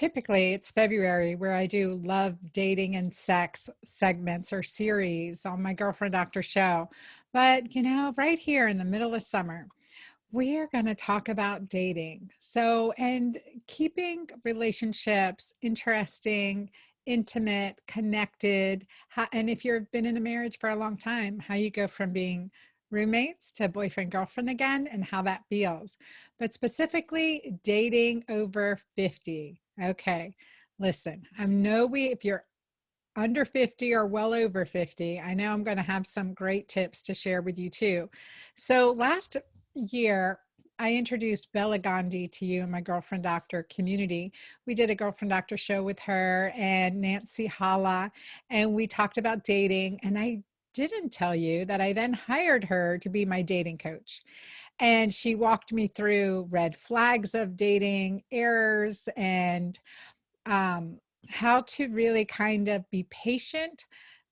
typically it's February where I do love dating and sex segments or series on my Girlfriend Doctor show. But, right here in the middle of summer, we are going to talk about dating. So, and keeping relationships interesting, intimate, connected. And if you've been in a marriage for a long time, how you go from being roommates to boyfriend, girlfriend again, and how that feels. But specifically, dating over 50. Okay, listen, I know if you're under 50 or well over 50, I know I'm going to have some great tips to share with you too. So last year, I introduced Bela Gandhi to you in my Girlfriend Doctor community. We did a Girlfriend Doctor show with her and Nancy Hala, and we talked about dating. And I didn't tell you that I then hired her to be my dating coach. And she walked me through red flags of dating, errors, and um, how to really kind of be patient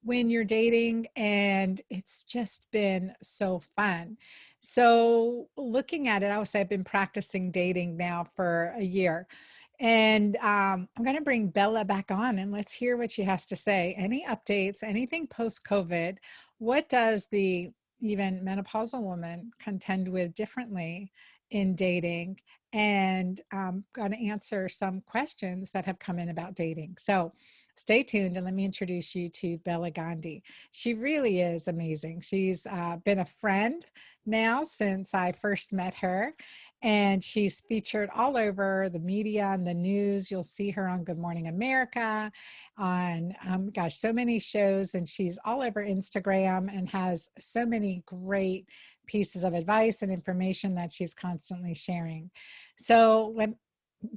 when you're dating. And it's just been so fun. So looking at it, I would say I've been practicing dating now for a year. And I'm going to bring Bella back on and let's hear what she has to say. Any updates, anything post-COVID? What does the even menopausal woman contend with differently in dating? And I'm going to answer some questions that have come in about dating. So stay tuned and let me introduce you to Bela Gandhi. She really is amazing. She's been a friend now since I first met her, and she's featured all over the media and the news. You'll see her on Good Morning America, on gosh, so many shows, and she's all over Instagram and has so many great pieces of advice and information that she's constantly sharing. So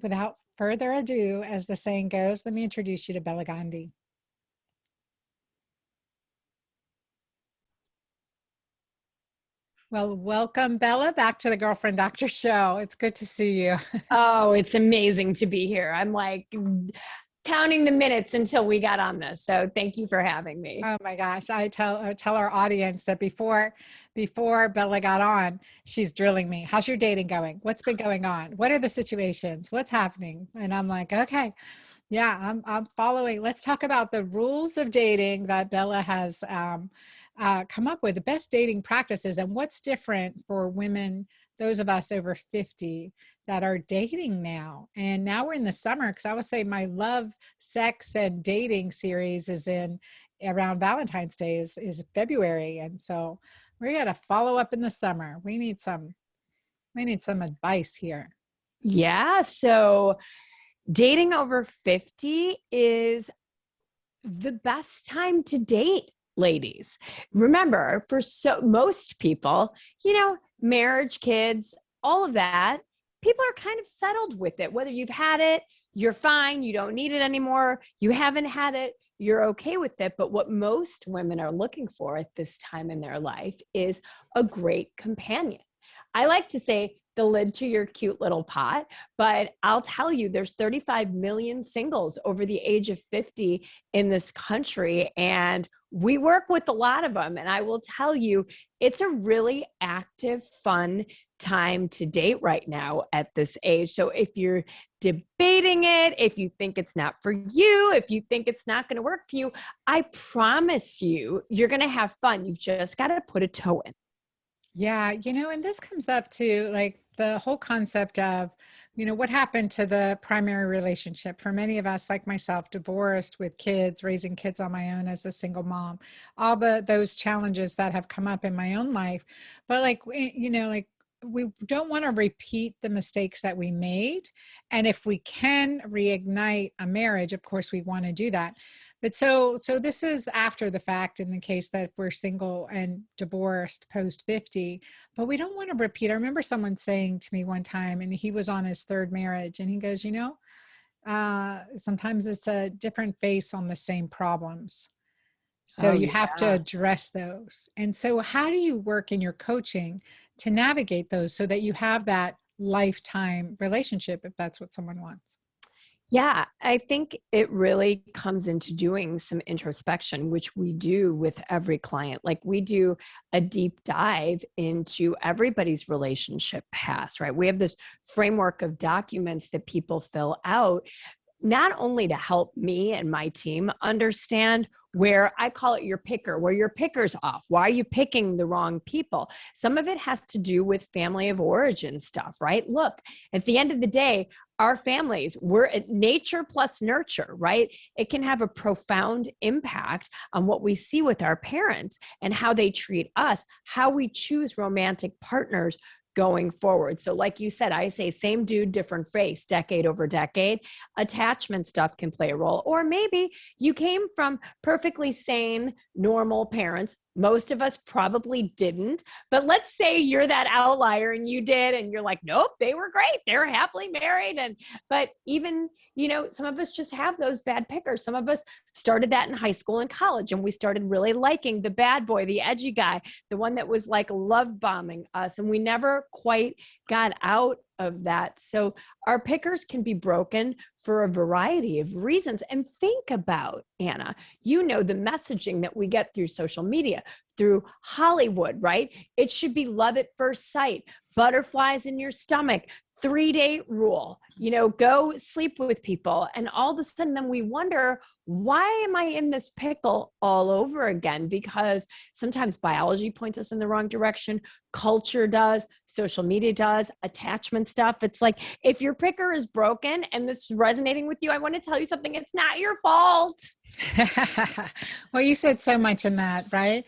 without further ado, as the saying goes, let me introduce you to Bela Gandhi. Well, welcome, Bella, back to the Girlfriend Doctor show. It's good to see you. Oh, it's amazing to be here. I'm like counting the minutes until we got on this. So thank you for having me. Oh my gosh. I tell our audience that before Bella got on, she's drilling me. How's your dating going? What's been going on? What are the situations? What's happening? And I'm like, okay, yeah, I'm following. Let's talk about the rules of dating that Bella has come up with, the best dating practices, and what's different for women, those of us over 50 that are dating now. And now we're in the summer, because I would say my love, sex, and dating series is in around Valentine's Day is February. And so we're gonna follow up in the summer. We need some advice here. Yeah. So dating over 50 is the best time to date, ladies. Remember, for most people, marriage, kids, all of that, people are kind of settled with it. Whether you've had it, you're fine, you don't need it anymore, you haven't had it, you're okay with it. But what most women are looking for at this time in their life is a great companion. I like to say the lid to your cute little pot, but I'll tell you, there's 35 million singles over the age of 50 in this country, and we work with a lot of them. And I will tell you, it's a really active, fun time to date right now at this age. So if you're debating it, if you think it's not for you, if you think it's not going to work for you, I promise you, you're going to have fun. You've just got to put a toe in. Yeah, and this comes up to like the whole concept of, what happened to the primary relationship for many of us, like myself, divorced with kids, raising kids on my own as a single mom, all those challenges that have come up in my own life. But like, like we don't want to repeat the mistakes that we made. And if we can reignite a marriage, of course, we want to do that. But so this is after the fact in the case that we're single and divorced post 50, but we don't want to repeat. I remember someone saying to me one time, and he was on his third marriage, and he goes, sometimes it's a different face on the same problems. So you have to address those. And so how do you work in your coaching to navigate those so that you have that lifetime relationship, if that's what someone wants? Yeah, I think it really comes into doing some introspection, which we do with every client. Like we do a deep dive into everybody's relationship past, right? We have this framework of documents that people fill out not only to help me and my team understand where I call it your picker, where your picker's off. Why are you picking the wrong people? Some of it has to do with family of origin stuff, right? Look, at the end of the day, our families, we're at nature plus nurture, right? It can have a profound impact on what we see with our parents and how they treat us, how we choose romantic partners going forward. So like you said, I say same dude, different face, decade over decade. Attachment stuff can play a role. Or maybe you came from perfectly sane, normal parents. Most of us probably didn't, but let's say you're that outlier and you did, and you're like, nope, they were great. They're happily married. But even, some of us just have those bad pickers. Some of us started that in high school and college, and we started really liking the bad boy, the edgy guy, the one that was like love bombing us. And we never quite got out of that. So our pickers can be broken for a variety of reasons. And think about, Anna, the messaging that we get through social media, through Hollywood, right? It should be love at first sight, butterflies in your stomach, 3-date rule, go sleep with people. And all of a sudden then we wonder, why am I in this pickle all over again? Because sometimes biology points us in the wrong direction. Culture does, social media does, attachment stuff. It's like, if your picker is broken and this is resonating with you, I want to tell you something. It's not your fault. Well, you said so much in that, right?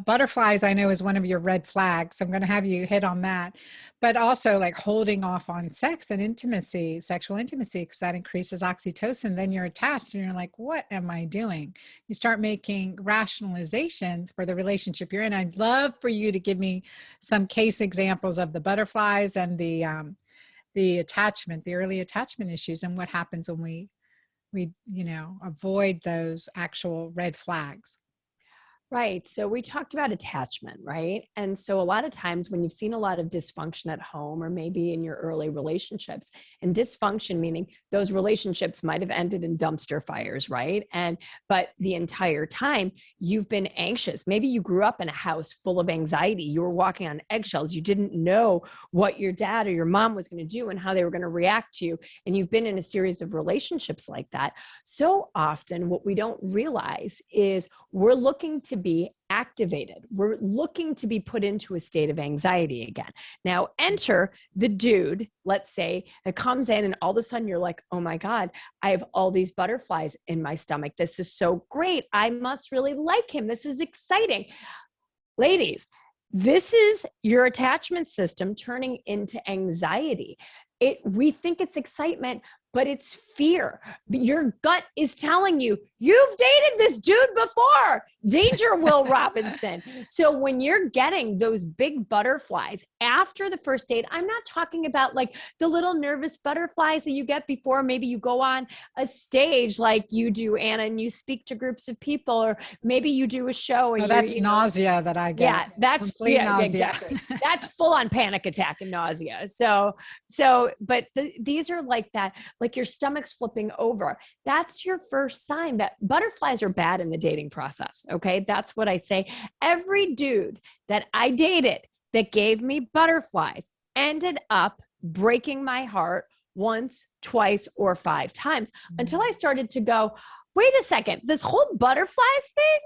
Butterflies, I know, is one of your red flags. So I'm going to have you hit on that. But also like holding off on sex and intimacy, sexual intimacy, because that increases oxytocin. Then you're attached and you're like, what am I doing? You start making rationalizations for the relationship you're in. I'd love for you to give me some case examples of the butterflies and the attachment, the early attachment issues, and what happens when we avoid those actual red flags. Right. So we talked about attachment, right? And so a lot of times when you've seen a lot of dysfunction at home or maybe in your early relationships, and dysfunction meaning those relationships might have ended in dumpster fires, right? But the entire time you've been anxious. Maybe you grew up in a house full of anxiety. You were walking on eggshells. You didn't know what your dad or your mom was going to do and how they were going to react to you. And you've been in a series of relationships like that. So often what we don't realize is we're looking to be activated. We're looking to be put into a state of anxiety again. Now, enter the dude, let's say, that comes in and all of a sudden you're like, oh my God, I have all these butterflies in my stomach. This is so great. I must really like him. This is exciting. Ladies, this is your attachment system turning into anxiety. We think it's excitement, but it's fear. Your gut is telling you, you've dated this dude before. Danger, Will Robinson. So when you're getting those big butterflies after the first date, I'm not talking about like the little nervous butterflies that you get before maybe you go on a stage like you do, Anna, and you speak to groups of people, or maybe you do a show. And That's nausea that I get. Yeah, that's complete nausea. Exactly. That's full on panic attack and nausea. But these are like that, like your stomach's flipping over. That's your first sign that butterflies are bad in the dating process. Okay. That's what I say. Every dude that I dated that gave me butterflies ended up breaking my heart once, twice, or 5 times until I started to go, wait a second, this whole butterflies thing,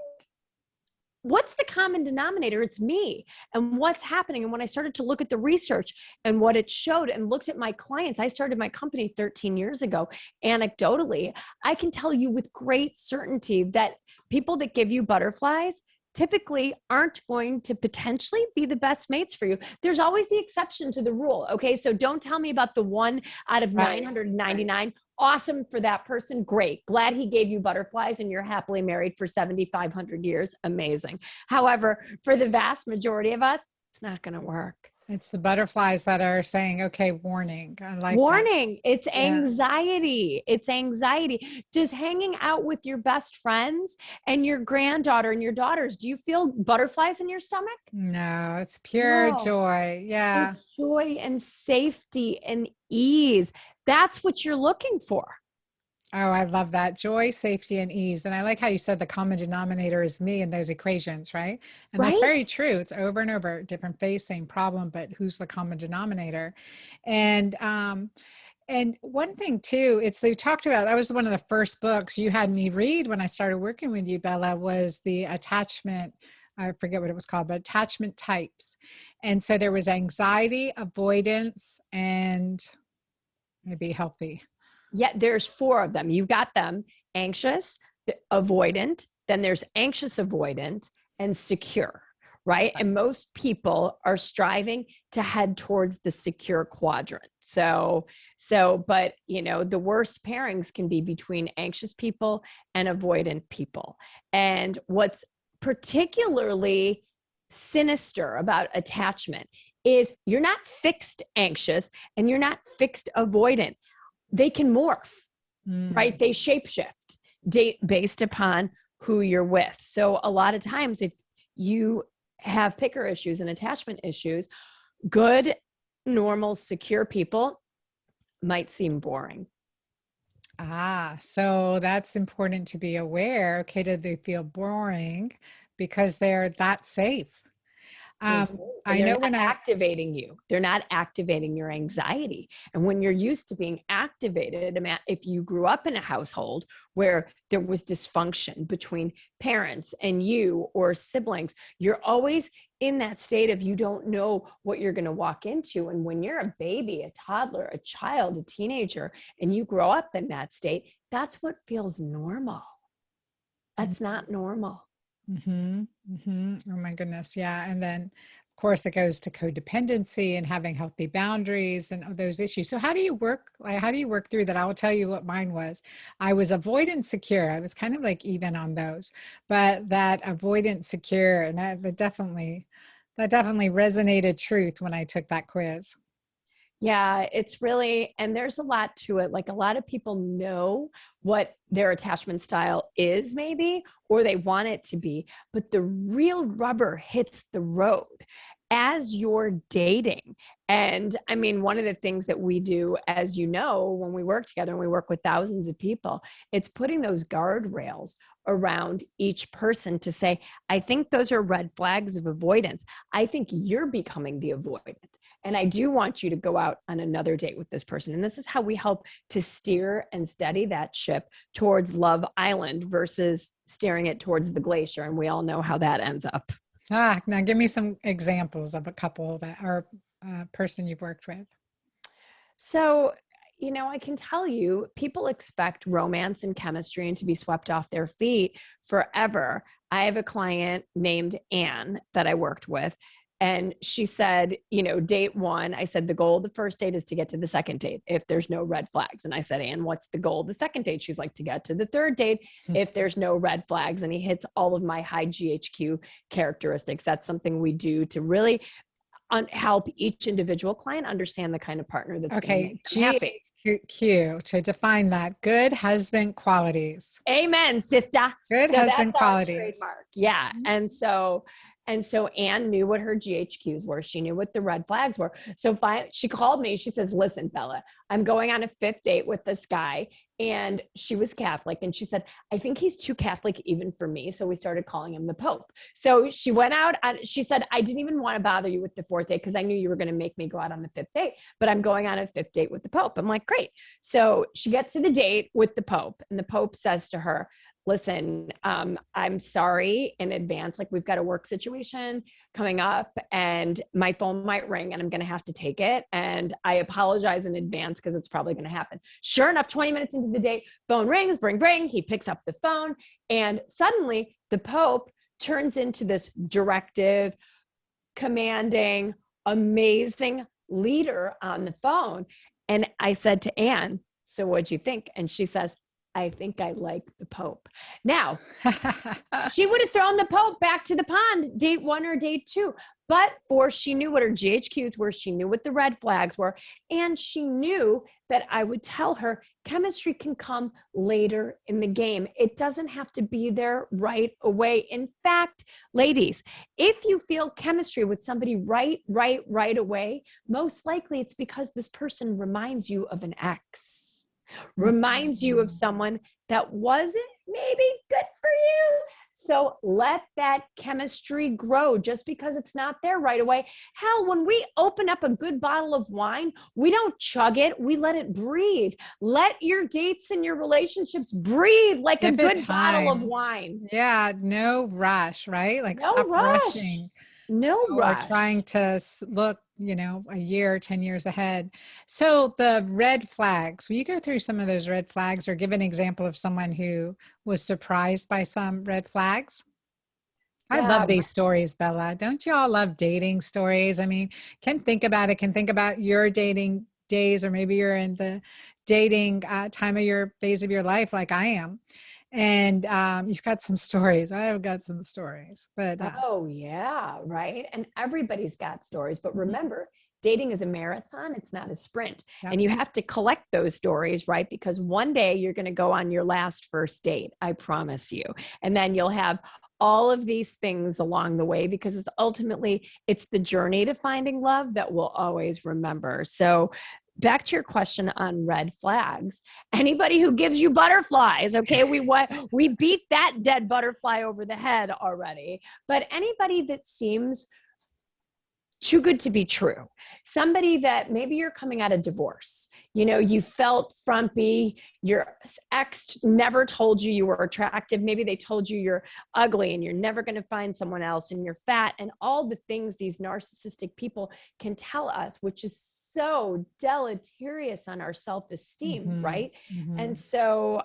what's the common denominator? It's me. And what's happening? And when I started to look at the research and what it showed and looked at my clients, I started my company 13 years ago. Anecdotally, I can tell you with great certainty that people that give you butterflies typically aren't going to potentially be the best mates for you. There's always the exception to the rule. Okay. So don't tell me about the 1 out of 999. Right. Awesome for that person. Great. Glad he gave you butterflies and you're happily married for 7,500 years. Amazing. However, for the vast majority of us, it's not going to work. It's the butterflies that are saying, okay, warning. I like warning. That. It's anxiety. Yeah. It's anxiety. Just hanging out with your best friends and your granddaughter and your daughters. Do you feel butterflies in your stomach? No, it's pure joy. Yeah. It's joy and safety and ease. That's what you're looking for. Oh, I love that. Joy, safety, and ease. And I like how you said the common denominator is me in those equations, right? And that's very true. It's over and over, different face, same problem, but who's the common denominator? And And one thing too, it's they talked about, that was one of the first books you had me read when I started working with you, Bella, was the attachment, I forget what it was called, but attachment types. And so there was anxiety, avoidance, and maybe healthy. Yeah, there's four of them. You got them: anxious, avoidant, then there's anxious avoidant, and secure, right? And most people are striving to head towards the secure quadrant. But the worst pairings can be between anxious people and avoidant people. And what's particularly sinister about attachment is you're not fixed anxious and you're not fixed avoidant. They can morph, right? They shapeshift based upon who you're with. So a lot of times, if you have picker issues and attachment issues, good, normal, secure people might seem boring. So that's important to be aware. Okay, do they feel boring because they're that safe? And I they're know not activating you. They're not activating your anxiety. And when you're used to being activated, if you grew up in a household where there was dysfunction between parents and you or siblings, you're always in that state of you don't know what you're going to walk into. And when you're a baby, a toddler, a child, a teenager, and you grow up in that state, that's what feels normal. That's not normal. Oh my goodness. Yeah. And then of course it goes to codependency and having healthy boundaries and those issues. So how do you work? How do you work through that? I will tell you what mine was. I was avoidant secure. I was kind of like even on those, but that avoidant secure, and that definitely resonated truth when I took that quiz. Yeah, it's really, and there's a lot to it. Like a lot of people know what their attachment style is, maybe, or they want it to be, but the real rubber hits the road as you're dating. And I mean, one of the things that we do, as you know, when we work together and we work with thousands of people, it's putting those guardrails around each person to say, I think those are red flags of avoidance. I think you're becoming the avoidant. And I do want you to go out on another date with this person. And this is how we help to steer and steady that ship towards Love Island versus steering it towards the glacier. And we all know how that ends up. Now give me some examples of a couple that are person you've worked with. So, I can tell you, people expect romance and chemistry and to be swept off their feet forever. I have a client named Anne that I worked with. And she said, date one, I said, the goal of the first date is to get to the second date if there's no red flags. And I said, Anne, what's the goal of the second date? She's like, to get to the third date if there's no red flags. And he hits all of my high GHQ characteristics. That's something we do to really help each individual client understand the kind of partner that's going to make them happy. GHQ, to define that, good husband qualities. Amen, sister. Good husband qualities. Trademark. Yeah. And so Anne knew what her GHQs were. She knew what the red flags were. So she called me. She says, listen, Bella, I'm going on a fifth date with this guy. And she was Catholic. And she said, I think he's too Catholic even for me. So we started calling him the Pope. So she went out and she said, I didn't even want to bother you with the fourth date because I knew you were going to make me go out on the fifth date, but I'm going on a fifth date with the Pope. I'm like, great. So she gets to the date with the Pope and the Pope says to her, listen, I'm sorry in advance. Like we've got a work situation coming up and my phone might ring and I'm going to have to take it. And I apologize in advance because it's probably going to happen. Sure enough, 20 minutes into the date, phone rings, bring, bring. He picks up the phone and suddenly the Pope turns into this directive, commanding, amazing leader on the phone. And I said to Anne, so what'd you think? And she says, I think I like the Pope. Now, she would have thrown the Pope back to the pond, date one or date two. But she knew what her GHQs were. She knew what the red flags were. And she knew that I would tell her chemistry can come later in the game. It doesn't have to be there right away. In fact, ladies, if you feel chemistry with somebody right away, most likely it's because this person reminds you of an ex, reminds you of someone that wasn't maybe good for you. So let that chemistry grow just because it's not there right away. Hell, when we open up a good bottle of wine, we don't chug it, we let it breathe. Let your dates and your relationships breathe like a Give it good bottle of time. wine. Yeah, no rush, right? Like No stop rush. rushing No or trying rush. to look, a year, 10 years ahead. So the red flags, will you go through some of those red flags or give an example of someone who was surprised by some red flags? I love Yeah. these stories, Bella. Don't you all love dating stories? I mean, can think about your dating days, or maybe you're in the dating time of your phase of your life like I am. And you've got some stories. I have got some stories, but Oh, yeah, right. And everybody's got stories. But mhm, remember, dating is a marathon, it's not a sprint. yep. And you have to collect those stories, right? Because one day you're going to go on your last first date, I promise you. And then you'll have all of these things along the way because it's the journey to finding love that we'll always remember. So back to your question on red flags, anybody who gives you butterflies, okay, we beat that dead butterfly over the head already. But anybody that seems too good to be true, somebody that maybe you're coming out of divorce, you felt frumpy, your ex never told you you were attractive, maybe they told you you're ugly and you're never going to find someone else and you're fat, and all the things these narcissistic people can tell us, which is so deleterious on our self-esteem, Hmm. right? And Hmm. so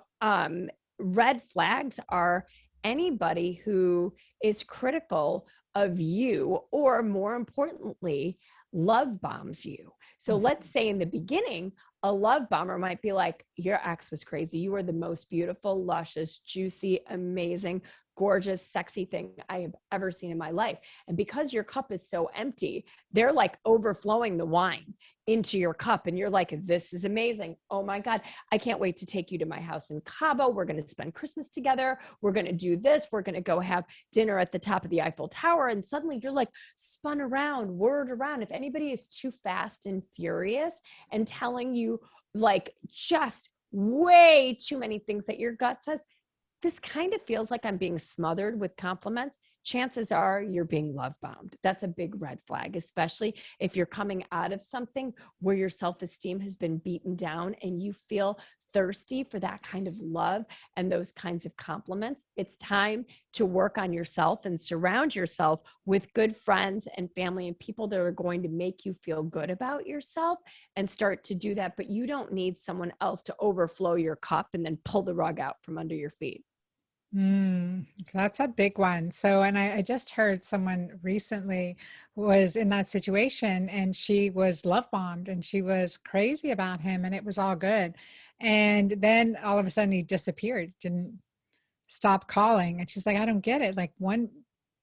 red flags are anybody who is critical of you, or more importantly, love bombs you. So let's say in the beginning, a love bomber might be like, your ex was crazy. You were the most beautiful, luscious, juicy, amazing, gorgeous, sexy thing I have ever seen in my life. And because your cup is so empty, they're like overflowing the wine into your cup. And you're like, this is amazing. Oh my God, I can't wait to take you to my house in Cabo. We're going to spend Christmas together. We're going to do this. We're going to go have dinner at the top of the Eiffel Tower. And suddenly you're like spun around, whirred around. If anybody is too fast and furious and telling you like just way too many things that your gut says, this kind of feels like I'm being smothered with compliments, chances are you're being love bombed. That's a big red flag, especially if you're coming out of something where your self-esteem has been beaten down and you feel thirsty for that kind of love and those kinds of compliments. It's time to work on yourself and surround yourself with good friends and family and people that are going to make you feel good about yourself and start to do that. But you don't need someone else to overflow your cup and then pull the rug out from under your feet. That's a big one. So, and I just heard someone recently was in that situation and she was love bombed and she was crazy about him and it was all good. And then all of a sudden he disappeared, didn't stop calling. And she's like, I don't get it. Like one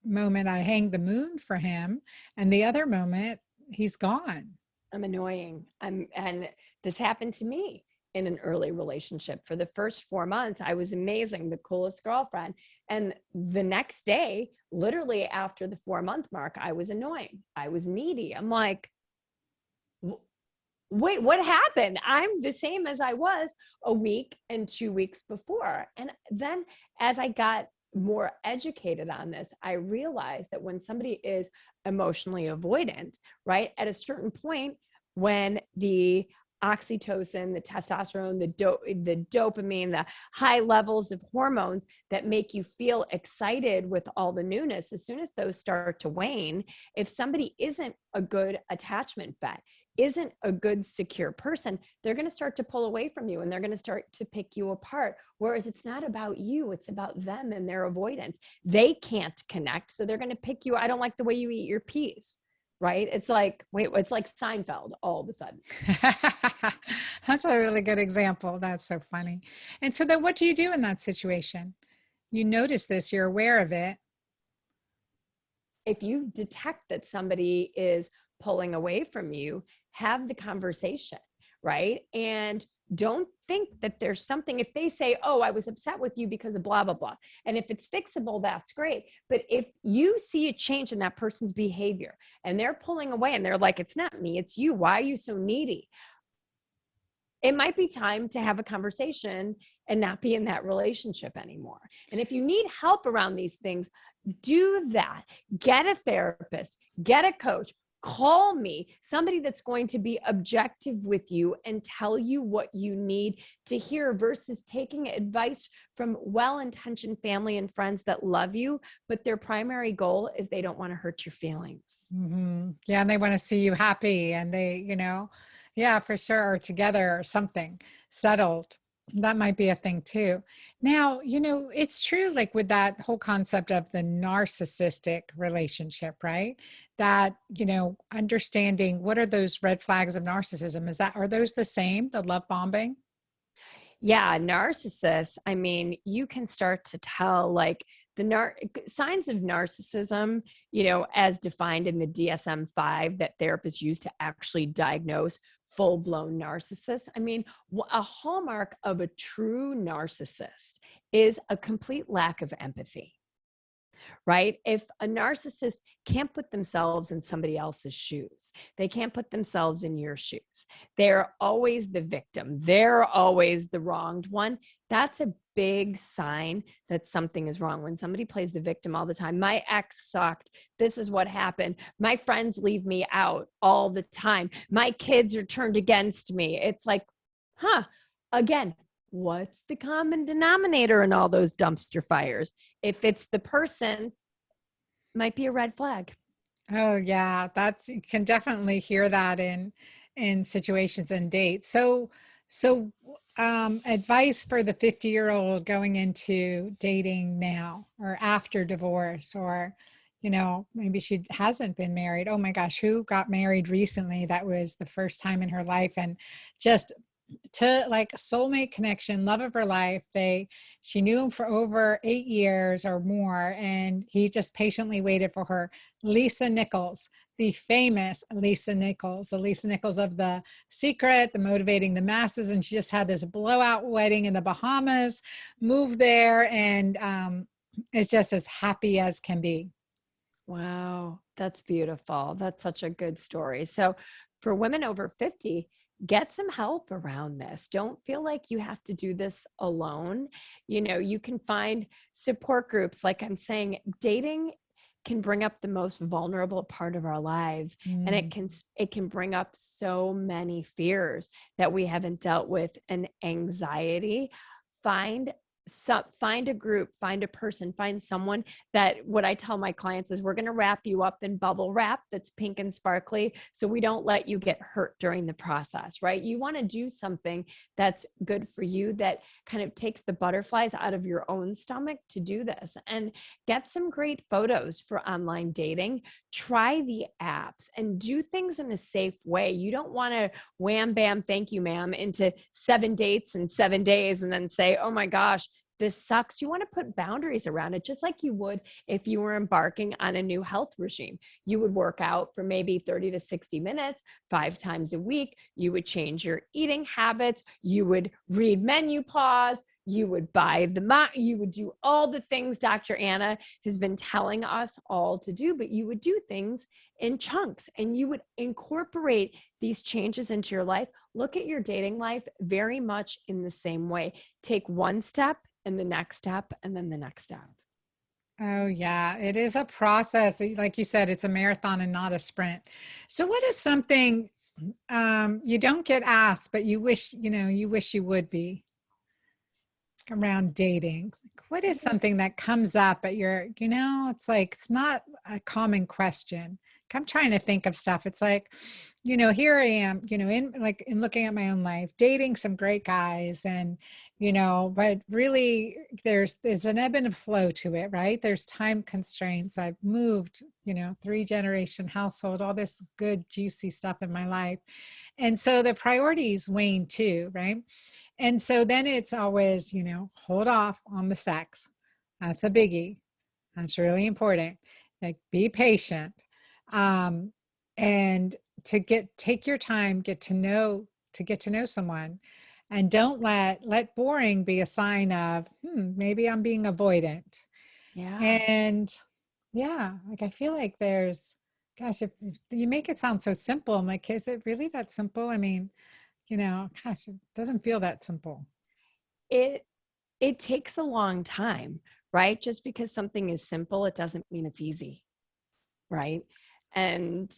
moment I hang the moon for him and the other moment he's gone. I'm annoying. And this happened to me in an early relationship. For the first 4 months, I was amazing, the coolest girlfriend. And the next day, literally after the 4 month mark, I was annoying. I was needy. I'm like, wait, what happened? I'm the same as I was a week and 2 weeks before. And then as I got more educated on this, I realized that when somebody is emotionally avoidant, right, at a certain point, when the oxytocin, the testosterone, the dopamine, the high levels of hormones that make you feel excited with all the newness, as soon as those start to wane, if somebody isn't a good attachment bet, isn't a good secure person, they're going to start to pull away from you and they're going to start to pick you apart. Whereas it's not about you, it's about them and their avoidance. They can't connect, so they're going to pick you. I don't like the way you eat your peas, right? It's like, wait, it's like Seinfeld all of a sudden. That's a really good example. That's so funny. And so then what do you do in that situation? You notice this, you're aware of it. If you detect that somebody is pulling away from you, have the conversation, right? And don't think that there's something, if they say, oh, I was upset with you because of blah, blah, blah. And if it's fixable, that's great. But if you see a change in that person's behavior and they're pulling away and they're like, it's not me, it's you. Why are you so needy? it might be time to have a conversation and not be in that relationship anymore. And if you need help around these things, do that. Get a therapist, get a coach, call me, somebody that's going to be objective with you and tell you what you need to hear versus taking advice from well-intentioned family and friends that love you, but their primary goal is they don't want to hurt your feelings. Yeah, and they want to see you happy, and they, yeah, for sure, or together or something settled. That might be a thing too. Now, it's true, like with that whole concept of the narcissistic relationship, right? That, understanding what are those red flags of narcissism? Are those the same, the love bombing? Yeah, narcissists, I mean, you can start to tell like signs of narcissism, as defined in the DSM-5 that therapists use to actually diagnose full-blown narcissists. I mean, a hallmark of a true narcissist is a complete lack of empathy. Right? If a narcissist can't put themselves in somebody else's shoes, they can't put themselves in your shoes. They're always the victim. They're always the wronged one. That's a big sign that something is wrong. When somebody plays the victim all the time, my ex sucked. This is what happened. My friends leave me out all the time. My kids are turned against me. It's like, again, what's the common denominator in all those dumpster fires? If it's the person, might be a red flag. Oh yeah, you can definitely hear that in situations and dates. So advice for the 50-year-old going into dating now or after divorce, or maybe she hasn't been married. Oh my gosh, who got married recently that was the first time in her life, and just to like soulmate connection, love of her life. She knew him for over 8 years or more, and he just patiently waited for her. Lisa Nichols, the famous Lisa Nichols, the Lisa Nichols of The Secret, the Motivating the Masses, and she just had this blowout wedding in the Bahamas, moved there, and is just as happy as can be. Wow, that's beautiful. That's such a good story. So, for women over 50, get some help around this. Don't feel like you have to do this alone. You can find support groups. Like I'm saying, dating can bring up the most vulnerable part of our lives, and Mm. it can bring up so many fears that we haven't dealt with, and anxiety. Find find a group, find a person, find someone that, what I tell my clients is, we're going to wrap you up in bubble wrap that's pink and sparkly so we don't let you get hurt during the process, right? You want to do something that's good for you, that kind of takes the butterflies out of your own stomach to do this. And get some great photos for online dating. Try the apps and do things in a safe way. You don't want to wham bam thank you ma'am into 7 dates in 7 days and then say, oh my gosh, this sucks. You want to put boundaries around it, just like you would if you were embarking on a new health regime. You would work out for maybe 30 to 60 minutes, 5 times a week. You would change your eating habits. You would read menu pause. You would you would do all the things Dr. Anna has been telling us all to do, but you would do things in chunks, and you would incorporate these changes into your life. Look at your dating life very much in the same way. Take one step and the next step and then the next step. Oh yeah, it is a process. Like you said, it's a marathon and not a sprint. So what is something you don't get asked, but you wish you would be around dating? Like, what is something that comes up at it's like, it's not a common question. Like, I'm trying to think of stuff. It's like, here I am, in looking at my own life, dating some great guys, and, but really there's an ebb and a flow to it, right? There's time constraints. I've moved, 3-generation household, all this good, juicy stuff in my life. And so the priorities wane too, right? And so then it's always, hold off on the sex. That's a biggie. That's really important. Like, be patient. Um, and take your time, get to know someone, and don't let boring be a sign of, maybe I'm being avoidant. Yeah. And yeah, like I feel like gosh, if you make it sound so simple, I'm like, is it really that simple? I mean, gosh, it doesn't feel that simple. It it takes a long time, right? Just because something is simple, it doesn't mean it's easy, right? And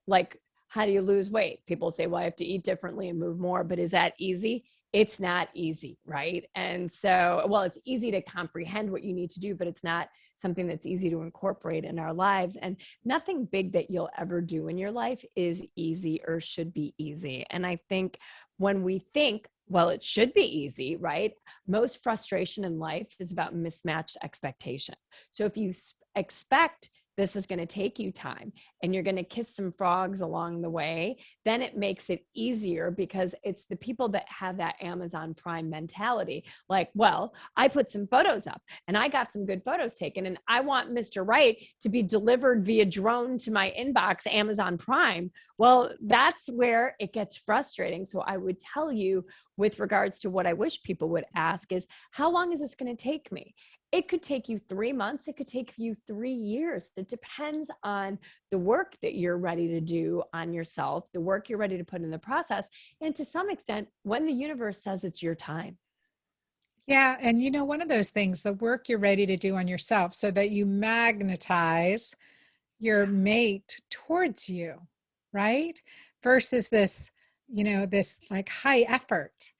like, how do you lose weight? People say, well, I have to eat differently and move more, but is that easy? It's not easy, right? And so, well, it's easy to comprehend what you need to do, but it's not something that's easy to incorporate in our lives. And nothing big that you'll ever do in your life is easy or should be easy. And I think when we think, well, it should be easy, right? Most frustration in life is about mismatched expectations. So if you expect this is going to take you time and you're going to kiss some frogs along the way, then it makes it easier because it's the people that have that Amazon Prime mentality. Like, well, I put some photos up and I got some good photos taken and I want Mr. Right to be delivered via drone to my inbox, Amazon Prime. Well, that's where it gets frustrating. So I would tell you, with regards to what I wish people would ask, is how long is this going to take me? It could take you 3 months. It could take you 3 years. It depends on the work that you're ready to do on yourself, the work you're ready to put in the process, and to some extent, when the universe says it's your time. Yeah. And one of those things, the work you're ready to do on yourself so that you magnetize your mate towards you, right? Versus this like high effort,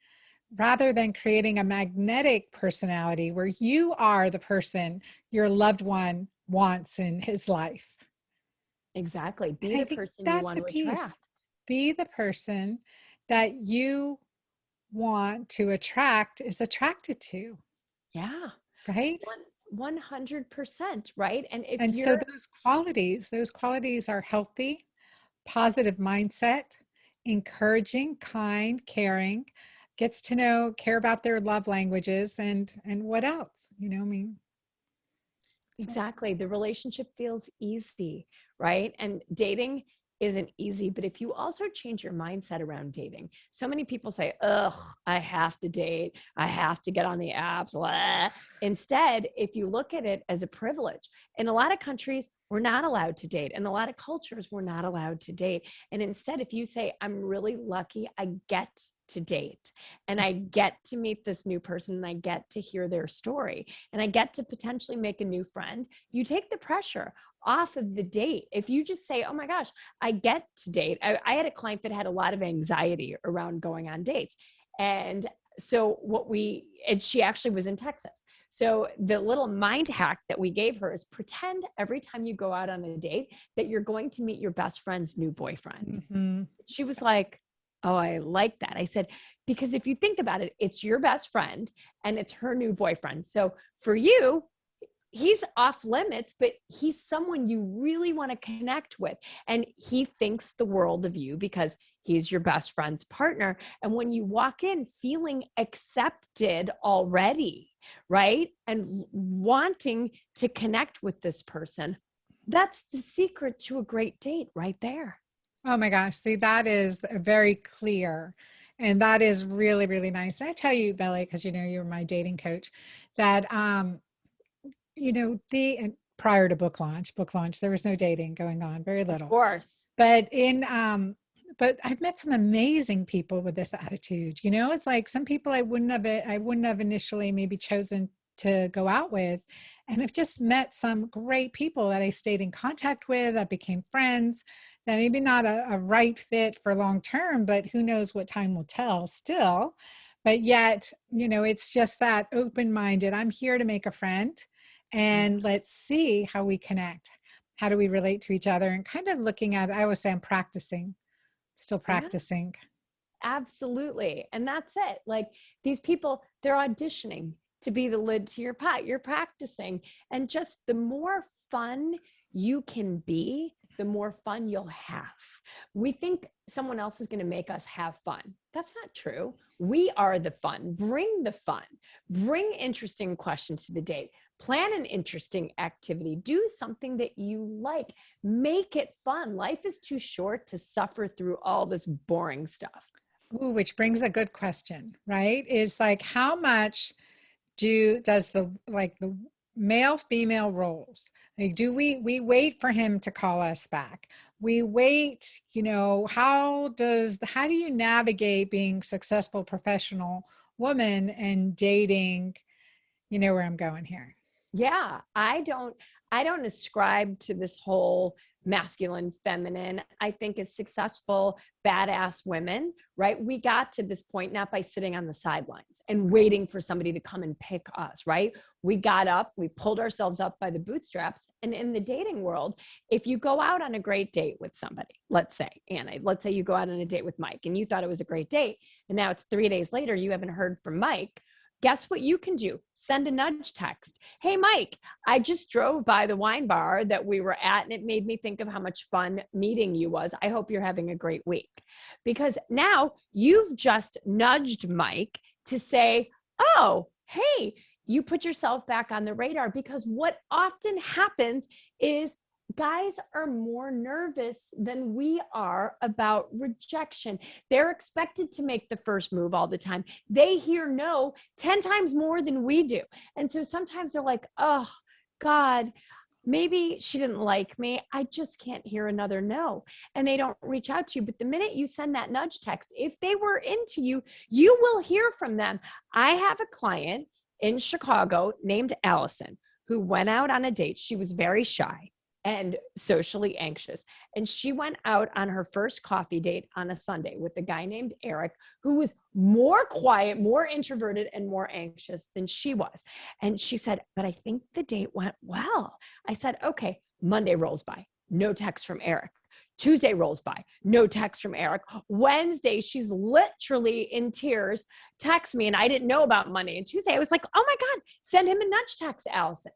rather than creating a magnetic personality where you are the person your loved one wants in his life. Exactly. And Be I the think person you that's want a to piece. attract. Be the person that you want to attract is attracted to, Yeah. right? 100%, right? And if And so you're those qualities are healthy, positive mindset, encouraging, kind, caring, gets to care about their love languages and what else, I mean, so exactly. The relationship feels easy, right? And dating isn't easy, but if you also change your mindset around dating, so many people say, ugh, I have to date, I have to get on the apps. Blah. Instead, if you look at it as a privilege, in a lot of countries, we're not allowed to date. In a lot of cultures, we're not allowed to date. And instead, if you say, I'm really lucky, I get to date and I get to meet this new person and I get to hear their story and I get to potentially make a new friend, you take the pressure off of the date. If you just say, oh my gosh, I get to date. I had a client that had a lot of anxiety around going on dates. And so and she actually was in Texas. So the little mind hack that we gave her is pretend every time you go out on a date that you're going to meet your best friend's new boyfriend. mhm. She was like, oh, I like that. I said, because if you think about it, it's your best friend and it's her new boyfriend. So for you, he's off limits, but he's someone you really want to connect with. And he thinks the world of you because he's your best friend's partner. And when you walk in feeling accepted already, right? And wanting to connect with this person, that's the secret to a great date right there. Oh my gosh, see, that is very clear. And that is really, really nice. And I tell you, Bella, because you're my dating coach, that and prior to book launch, there was no dating going on, very Of little. course. But I've met some amazing people with this attitude. It's like some people I wouldn't have initially maybe chosen to go out with, and I've just met some great people that I stayed in contact with, that became friends, that maybe not a right fit for long term, but who knows what time will tell still. But yet, it's just that open-minded, I'm here to make a friend Yeah. and let's see how we connect. How do we relate to each other? And kind of looking at, I always say I'm practicing, still Yeah. practicing. Absolutely. And that's it. Like these people, they're auditioning to be the lid to your pot. You're practicing. And just the more fun you can be, the more fun you'll have. We think someone else is going to make us have fun. That's not true. We are the fun. Bring the fun. Bring interesting questions to the date. Plan an interesting activity. Do something that you like. Make it fun. Life is too short to suffer through all this boring stuff. Ooh, which brings a good question, right? Is like how much does the male female roles, like do we wait for him to call us back? we wait, how do you navigate being successful professional woman and dating? You know where I'm going here. Yeah, I don't ascribe to this whole masculine feminine. I think as successful badass women, right? We got to this point not by sitting on the sidelines and waiting for somebody to come and pick us, right? We got up, we pulled ourselves up by the bootstraps. And in the dating world, if you go out on a great date with somebody, let's say, Anna, let's say you go out on a date with Mike and you thought it was a great date, and now it's 3 days later, you haven't heard from Mike. Guess what you can do? Send a nudge text. Hey, Mike, I just drove by the wine bar that we were at, and it made me think of how much fun meeting you was. I hope you're having a great week. Because now you've just nudged Mike to say, oh, hey, you put yourself back on the radar. Because what often happens is guys are more nervous than we are about rejection. They're expected to make the first move all the time. They hear no 10 times more than we do. And so sometimes they're like, oh, God, maybe she didn't like me. I just can't hear another no. And they don't reach out to you. But the minute you send that nudge text, if they were into you, you will hear from them. I have a client in Chicago named Allison who went out on a date. She was very shy and socially anxious. And she went out on her first coffee date on a Sunday with a guy named Eric, who was more quiet, more introverted, and more anxious than she was. And she said, but I think the date went well. I said, okay, Monday rolls by, no text from Eric. Tuesday rolls by, no text from Eric. Wednesday, she's literally in tears, texts me, and I didn't know about Monday and Tuesday. I was like, oh my God, send him a nudge text, Allison.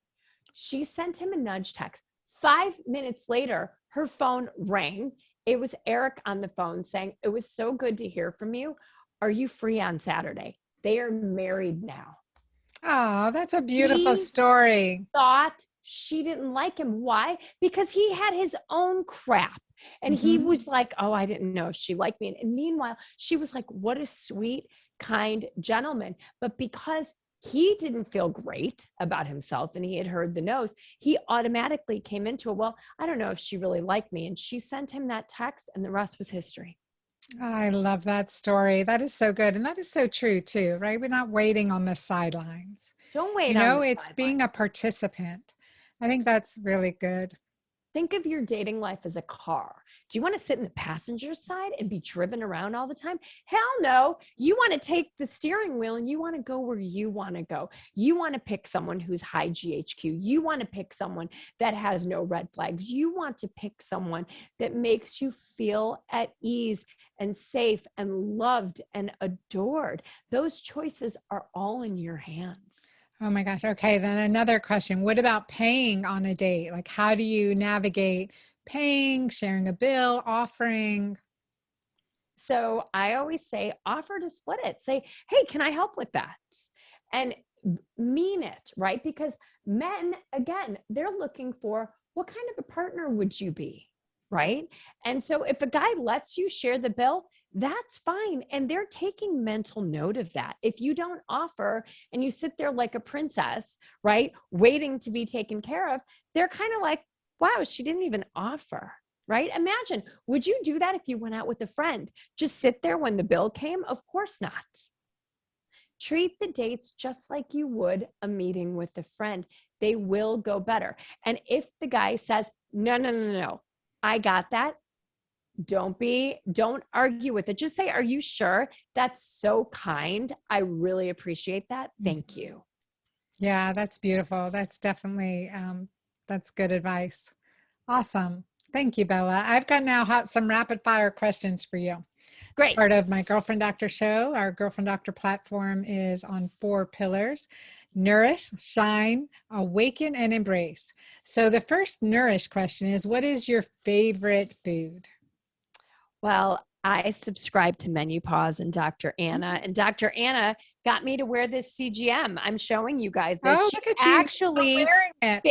She sent him a nudge text. 5 minutes later, her phone rang. It was Eric on the phone saying, it was so good to hear from you. Are you free on Saturday? They are married now. Oh, that's a beautiful story. Thought she didn't like him. Why? Because he had his own crap. And he was like, oh, I didn't know if she liked me. And meanwhile, she was like, what a sweet, kind gentleman. But because he didn't feel great about himself and he had heard the no's, he automatically came into it. Well, I don't know if she really liked me. And she sent him that text and the rest was history. I love that story. That is so good. And that is so true too, right? We're not waiting on the sidelines. Don't wait on the It's being a sidelines. participant. I think that's really good. Think of your dating life as a car. Do you want to sit in the passenger side and be driven around all the time? Hell no. You want to take the steering wheel and you want to go where you want to go. You want to pick someone who's high GHQ. You want to pick someone that has no red flags. You want to pick someone that makes you feel at ease and safe and loved and adored. Those choices are all in your hands. Oh my gosh. Okay. Then another question. What about paying on a date? Like, how do you navigate paying, sharing a bill, offering? So I always say, offer to split it. Say, hey, can I help with that? And mean it, right? Because men, again, they're looking for what kind of a partner would you be, right? And so if a guy lets you share the bill, that's fine. And they're taking mental note of that. If you don't offer and you sit there like a princess, right, waiting to be taken care of, they're kind of like, wow, she didn't even offer, right? Imagine, would you do that if you went out with a friend? Just sit there when the bill came? Of course not. Treat the dates just like you would a meeting with a friend. They will go better. And if the guy says, no, no, no, no, I got that. Don't argue with it. Just say, are you sure? That's so kind. I really appreciate that. Thank you. Yeah, that's beautiful. That's definitely, that's good advice. Awesome. Thank you, Bella. I've got now some rapid fire questions for you. It's Great. part of my Girlfriend Doctor show. Our Girlfriend Doctor platform is on 4 pillars: nourish, shine, awaken, and embrace. So the first nourish question is, what is your favorite food? Well, I subscribe to Menopause and Dr. Anna, and Dr. Anna got me to wear this CGM. I'm showing you guys this. Oh, She look at you. You're still actually wearing it.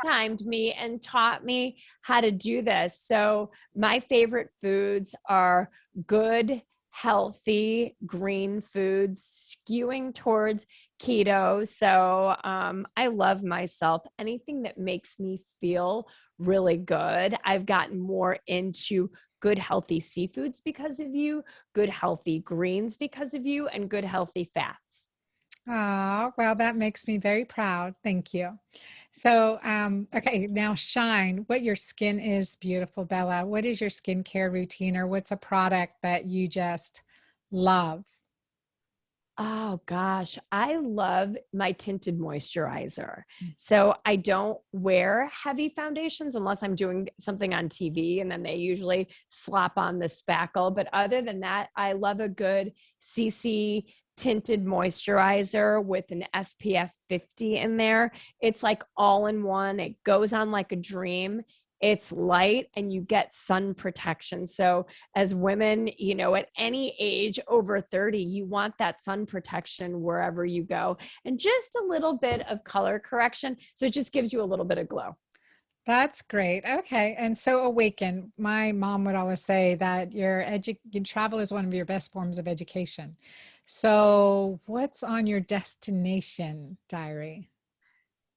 FaceTimed me and taught me how to do this. So my favorite foods are good, healthy green foods, skewing towards keto. So I love myself. Anything that makes me feel really good. I've gotten more into good healthy seafoods because of you, good healthy greens because of you, and good healthy fats. Oh, well, that makes me very proud. Thank you. So, okay, now shine. What your skin is beautiful, Bella. What is your skincare routine, or what's a product that you just love? Oh gosh, I love my tinted moisturizer. So I don't wear heavy foundations unless I'm doing something on TV, and then they usually slap on the spackle. But other than that, I love a good CC tinted moisturizer with an SPF 50 in there. It's like all in one. It goes on like a dream. It's light and you get sun protection. So as women, at any age over 30, you want that sun protection wherever you go, and just a little bit of color correction. So it just gives you a little bit of glow. That's great. Okay. And so awaken. My mom would always say that travel is one of your best forms of education. So what's on your destination diary?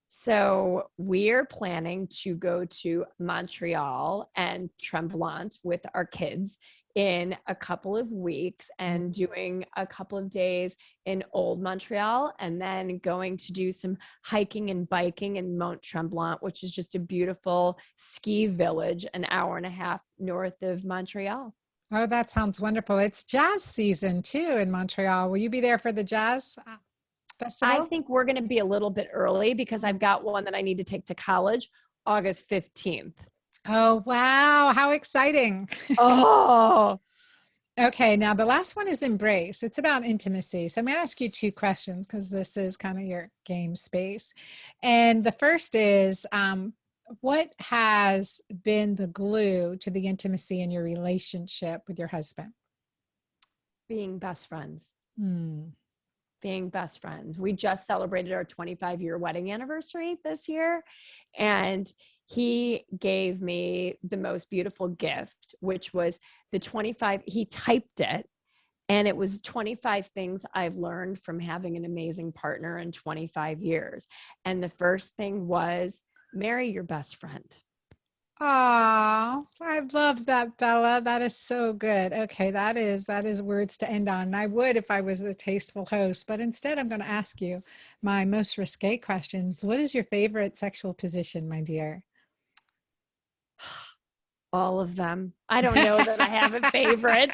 So we're planning to go to Montreal and Tremblant with our kids in a couple of weeks, and doing a couple of days in Old Montreal, and then going to do some hiking and biking in Mont Tremblant, which is just a beautiful ski village an hour and a half north of Montreal. Oh, that sounds wonderful. It's jazz season too in Montreal. Will you be there for the jazz I festival? think we're going to be a little bit early because I've got one that I need to take to college August 15th. Oh, wow. How exciting. Oh, Okay, now the last one is embrace. It's about intimacy. So I'm going to ask you two questions because this is kind of your game space. And the first is, what has been the glue to the intimacy in your relationship with your husband? being best friends. Hmm. Being best friends. We just celebrated our 25-year wedding anniversary this year, and he gave me the most beautiful gift, which was the 25. He typed it, and it was 25 things I've learned from having an amazing partner in 25 years. And the first thing was marry your best friend. Oh, I love that, Bella. That is so good. Okay, that is words to end on. And I would if I was the tasteful host, but instead I'm going to ask you my most risque questions. What is your favorite sexual position, my dear? All of them. I don't know that I have a favorite.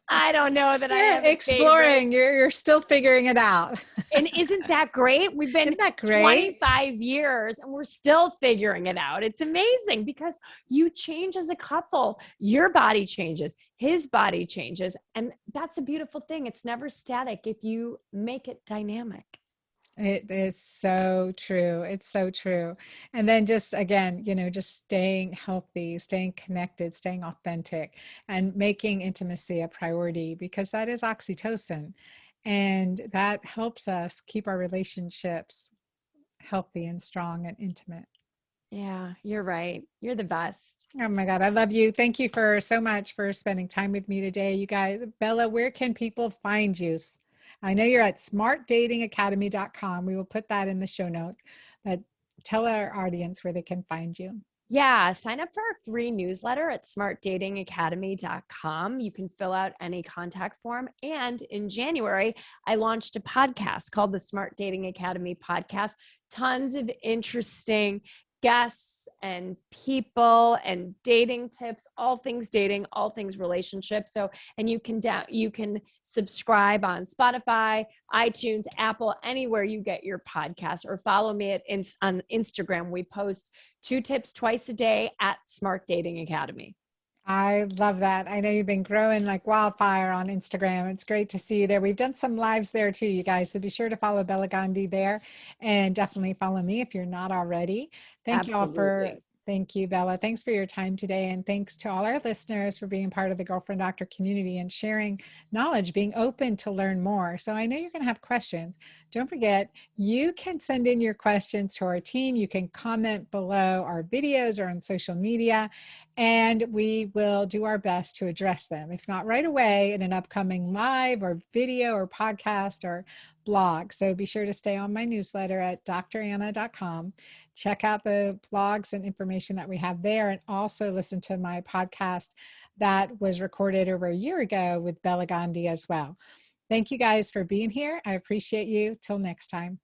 I don't know that I You're have a favorite. exploring. You're still figuring it out. And isn't that great? We've been Isn't that great? 25 years and we're still figuring it out. It's amazing because you change as a couple. Your body changes, his body changes. And that's a beautiful thing. It's never static if you make it dynamic. It is so true. It's so true. And then just again, just staying healthy, staying connected, staying authentic, and making intimacy a priority because that is oxytocin. And that helps us keep our relationships healthy and strong and intimate. Yeah, you're right. You're the best. Oh my God, I love you. Thank you for so much for spending time with me today. You guys, Bella, where can people find you? I know you're at smartdatingacademy.com. We will put that in the show notes, but tell our audience where they can find you. Yeah, sign up for our free newsletter at smartdatingacademy.com. You can fill out any contact form. And in January, I launched a podcast called the Smart Dating Academy Podcast. Tons of interesting guests and people and dating tips, all things dating, all things relationships. So, and you can subscribe on Spotify, iTunes, Apple, anywhere you get your podcast, or follow me on Instagram. We post 2 tips twice a day at Smart Dating Academy. I love that. I know you've been growing like wildfire on Instagram. It's great to see you there. We've done some lives there too, you guys. So be sure to follow Bela Gandhi there and definitely follow me if you're not already. Thank you all for Absolutely. Thank you, Bella. Thanks for your time today. And thanks to all our listeners for being part of the Girlfriend Doctor community and sharing knowledge, being open to learn more. So I know you're going to have questions. Don't forget, you can send in your questions to our team. You can comment below our videos or on social media, and we will do our best to address them. If not right away, in an upcoming live or video or podcast or blog. So be sure to stay on my newsletter at dranna.com. Check out the blogs and information that we have there, and also listen to my podcast that was recorded over a year ago with Bela Gandhi as well. Thank you guys for being here. I appreciate you. Till next time.